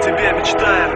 тебе мечтая.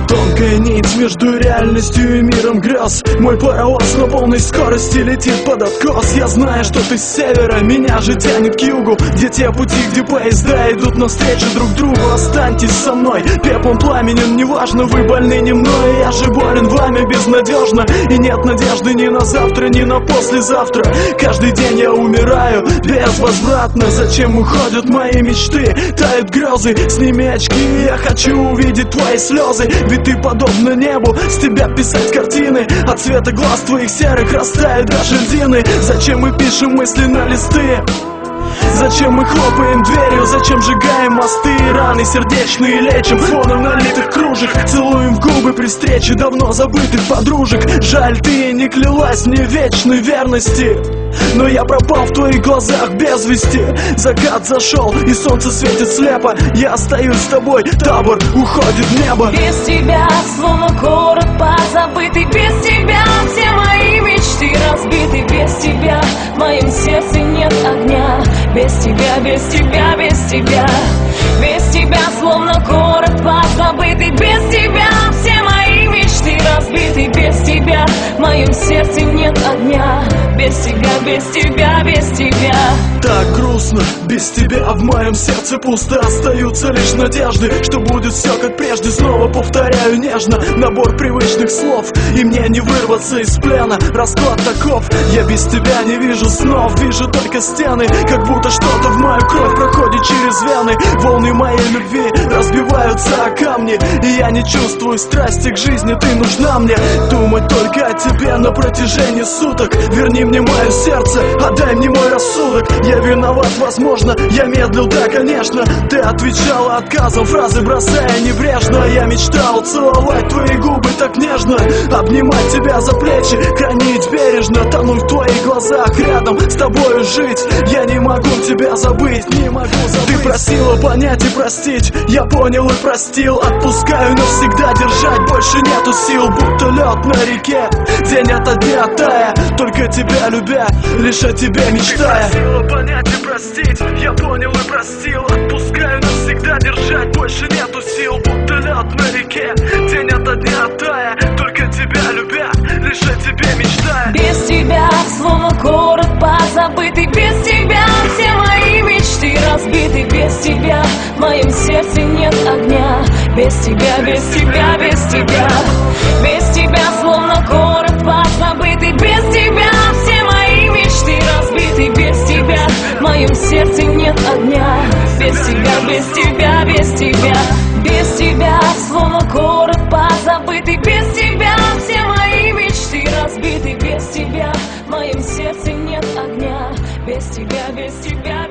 Тонкая нить между реальностью и миром грез. Мой паровоз на полной скорости летит под откос. Я знаю, что ты с севера, меня же тянет к югу, где те пути, где поезда идут навстречу друг другу. Останьтесь со мной, пеплом пламенен, неважно, вы больны не мной. Я же болен вами безнадежно, и нет надежды ни на завтра, ни на послезавтра. Каждый день я умираю безвозвратно. Зачем уходят мои мечты, тают грезы? Сними очки, я хочу увидеть твои слезы. Ведь ты подобна небу, с тебя писать картины. От цвета глаз твоих серых растают даже льдины. Зачем мы пишем мысли на листы? Зачем мы хлопаем дверью, зачем сжигаем мосты? Раны сердечные лечим фоном налитых кружек. Целуем в губы при встрече давно забытых подружек. Жаль, ты не клялась мне вечной верности, но я пропал в твоих глазах без вести. Закат зашел и солнце светит слепо. Я остаюсь с тобой, табор уходит в небо. Без тебя словно город позабытый. Без тебя все мои мечты разбиты. Без тебя в моем сердце нет огня. Без тебя, без тебя, без тебя. Без тебя словно город позабытый. Без тебя все мои мечты разбиты. Без тебя в моем сердце нет огня. Без тебя, без тебя, без тебя. Так грустно, без тебя в моем сердце пусто. Остаются лишь надежды, что будет все как прежде. Снова повторяю нежно набор привычных слов, и мне не вырваться из плена. Расклад таков, я без тебя не вижу снов. Вижу только стены, как будто что-то в мою кровь проходит через вены. Волны моей любви разбиваются о камни, и я не чувствую страсти к жизни. Ты нужна мне, думать только о тебе на протяжении суток. Верни мне мое сердце, отдай мне мой рассудок. Я виноват, возможно, я медлил, да, конечно. Ты отвечала отказом, фразы бросая небрежно. Я мечтал целовать твои губы так нежно, обнимать тебя за плечи, хранить бережно, тонуть в твоих глазах, рядом с тобою жить. Я не могу тебя забыть, не могу забыть. Ты просила понять и простить, я понял и простил. Отпускаю навсегда, держать больше нету сил. Будто лед на реке, день ото дня тая, только тебя любя, лишь о тебе мечтая. Ты просила понять и простить, я понял и простил. Отпускаю навсегда, держать больше нету сил. Будто лед на реке, день ото дня тая, только тебя любя, лишь о тебе мечтая. Без тебя словно город позабытый. Без тебя все мои мечты разбиты. Без тебя в моем сердце нет огня. Без тебя, без тебя, без тебя. Без тебя словно город позабытый. Без тебя все мои мечты разбиты. Без тебя в моем сердце нет огня. Без тебя, без тебя, без тебя. Без тебя словно город позабытый. Без тебя все мои мечты разбиты. Без тебя в моем сердце нет огня. Без тебя, без тебя.